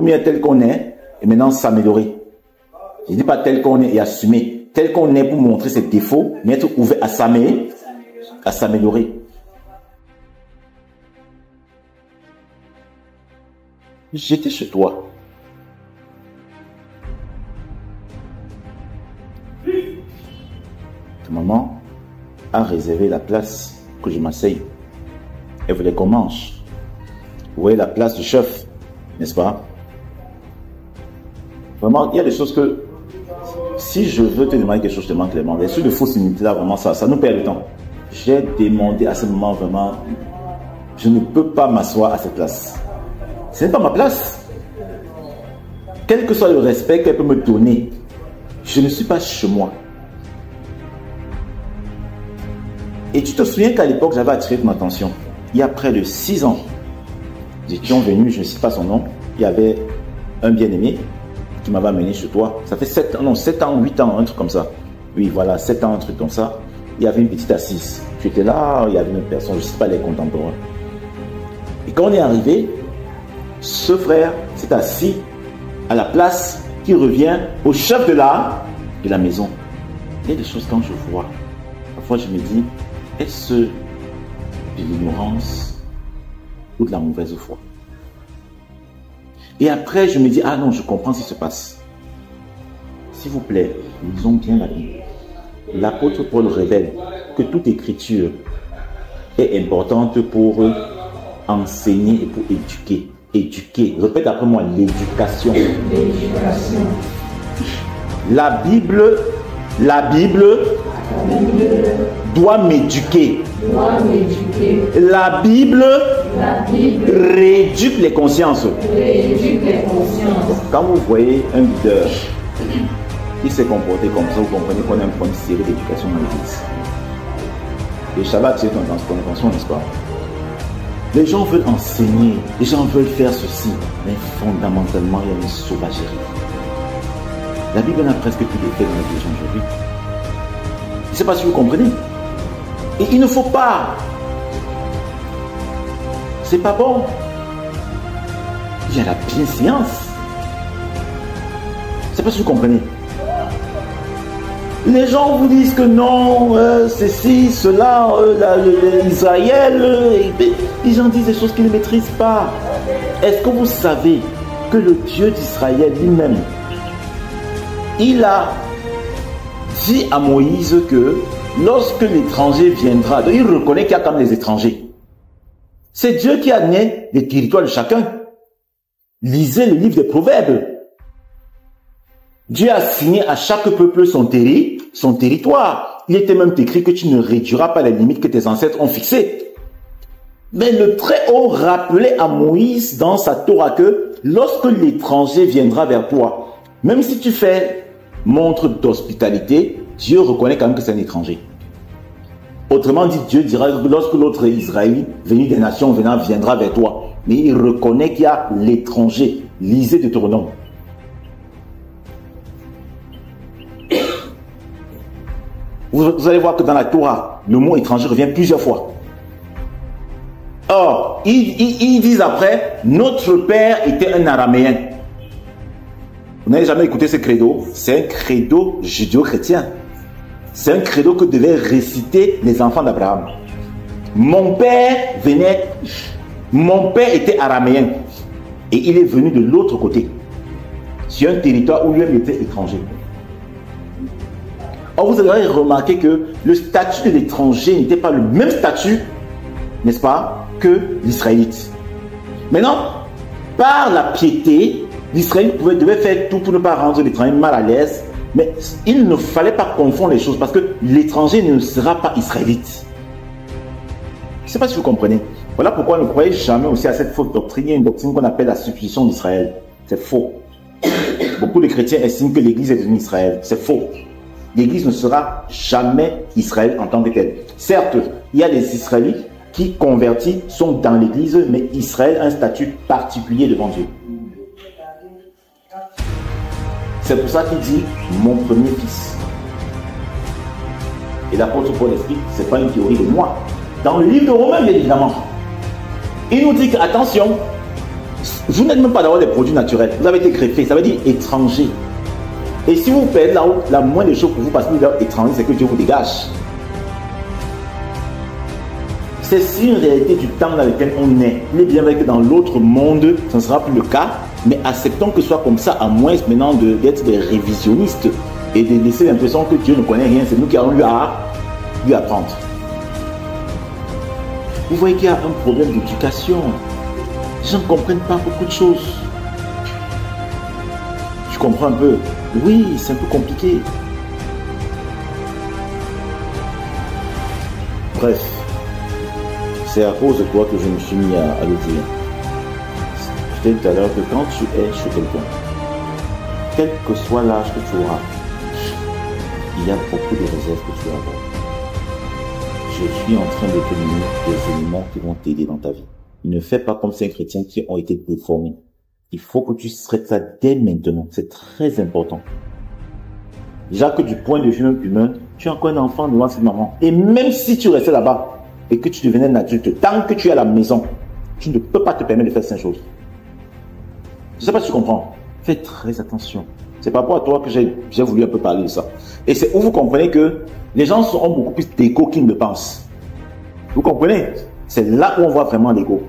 mieux être tel qu'on est et maintenant s'améliorer. Je ne dis pas tel qu'on est et assumer. Tel qu'on est pour montrer ses défauts, mais être ouvert à s'améliorer. J'étais chez toi. Ta maman a réservé la place que je m'asseye. Elle voulait qu'on mange. Vous voyez la place du chef, n'est-ce pas? Vraiment, il y a des choses que, si je veux te demander quelque chose, je te demande clairement. Les choses de fausses humilité là, vraiment, ça nous perd le temps. J'ai demandé à ce moment, vraiment, je ne peux pas m'asseoir à cette place. Ce n'est pas ma place. Quel que soit le respect qu'elle peut me donner, je ne suis pas chez moi. Et tu te souviens qu'à l'époque, j'avais attiré ton attention. Il y a près de 6 ans, nous étions venus, je ne cite pas son nom, il y avait un bien-aimé qui m'avait amené chez toi. Ça fait 7 ans, 8 ans, un truc comme ça. Oui, voilà, 7 ans, un truc comme ça. Il y avait une petite assise. Tu étais là, il y avait une personne, je ne sais pas les contemporains. Et quand on est arrivé, ce frère s'est assis à la place qui revient au chef de la maison. Il y a des choses quand je vois, parfois je me dis, est-ce de l'ignorance ou de la mauvaise foi? Et après, je me dis, ah non, je comprends ce qui se passe. S'il vous plaît, lisons bien la Bible. L'apôtre Paul révèle que toute écriture est importante pour enseigner et pour éduquer. Éduquer. Répète après moi, l'éducation. La Bible doit m'éduquer. La Bible rééduque les consciences. Quand vous voyez un leader qui s'est comporté comme ça, vous comprenez qu'on a un point sérieux d'éducation dans l'église. Et Shabbat, c'est ton attention, n'est-ce pas? Les gens veulent enseigner, les gens veulent faire ceci, mais fondamentalement, il y a une sauvagerie. La Bible n'a presque plus d'effet dans les gens aujourd'hui. Je ne sais pas si vous comprenez. Et il ne faut pas. C'est pas bon. Il y a la bienséance. Je ne sais pas si vous comprenez. Les gens vous disent que non, ceci, cela, Israël. Les gens disent des choses qu'ils ne maîtrisent pas. Est-ce que vous savez que le Dieu d'Israël lui-même, il a dit à Moïse que lorsque l'étranger viendra, il reconnaît qu'il y a quand même des étrangers. C'est Dieu qui a donné les territoires de chacun. Lisez le livre des Proverbes. Dieu a signé à chaque peuple son territoire. Il était même écrit que tu ne réduiras pas les limites que tes ancêtres ont fixées. Mais le Très-Haut rappelait à Moïse dans sa Torah que lorsque l'étranger viendra vers toi, même si tu fais montre d'hospitalité, Dieu reconnaît quand même que c'est un étranger. Autrement dit, Dieu dira que lorsque l'autre Israélite venu des nations viendra vers toi, mais il reconnaît qu'il y a l'étranger. Lisez Deutéronome. Vous allez voir que dans la Torah, le mot étranger revient plusieurs fois. Or, ils disent après, notre père était un araméen. Vous n'avez jamais écouté ce credo? C'est un credo judéo-chrétien. C'est un credo que devaient réciter les enfants d'Abraham. Mon père était araméen. Et il est venu de l'autre côté, sur un territoire où lui-même était étranger. Or, vous avez remarqué que le statut de l'étranger n'était pas le même statut, n'est-ce pas, que l'Israélite. Maintenant, par la piété, l'Israélite devait faire tout pour ne pas rendre l'étranger mal à l'aise, mais il ne fallait pas confondre les choses parce que l'étranger ne sera pas israélite. Je ne sais pas si vous comprenez. Voilà pourquoi ne croyez jamais aussi à cette fausse doctrine. Il y a une doctrine qu'on appelle la substitution d'Israël. C'est faux. Beaucoup de chrétiens estiment que l'Église est devenue Israël. C'est faux. L'Église ne sera jamais Israël en tant que telle. Certes, il y a des Israélites qui, convertis, sont dans l'Église, mais Israël a un statut particulier devant Dieu. C'est pour ça qu'il dit « mon premier fils ». Et l'apôtre Paul explique, ce n'est pas une théorie de moi. Dans le livre de Romains, bien évidemment, il nous dit que, attention, Vous n'êtes même pas d'avoir des produits naturels. Vous avez été greffé, ça veut dire étranger. Et si vous perdez la moindre des choses pour vous parce que vous êtes étranger, c'est que Dieu vous dégage. C'est une réalité du temps dans lequel on est. Il est bien vrai que dans l'autre monde, ce ne sera plus le cas, mais acceptons que ce soit comme ça, à moins maintenant d'être des révisionnistes et de laisser l'impression que Dieu ne connaît rien. C'est nous qui allons lui apprendre. Vous voyez qu'il y a un problème d'éducation. Les gens ne comprennent pas beaucoup de choses. Tu comprends un peu? Oui, c'est un peu compliqué. Bref, c'est à cause de toi que je me suis mis à le dire. Je t'ai dit tout à l'heure que quand tu es chez quelqu'un, quel que soit l'âge que tu auras, il y a beaucoup de réserves que tu as. Je suis en train de te donner des éléments qui vont t'aider dans ta vie. Ne fais pas comme ces chrétiens qui ont été déformés. Il faut que tu traites ça dès maintenant. C'est très important. Déjà que du point de vue humain, tu es encore un enfant devant cette maman. Et même si tu restais là-bas et que tu devenais un adulte, tant que tu es à la maison, tu ne peux pas te permettre de faire ces choses. Je ne sais pas si tu comprends. Fais très attention. C'est par rapport à toi que j'ai voulu un peu parler de ça. Et c'est où vous comprenez que les gens ont beaucoup plus d'égo qu'ils ne le pensent. Vous comprenez? C'est là où on voit vraiment l'ego.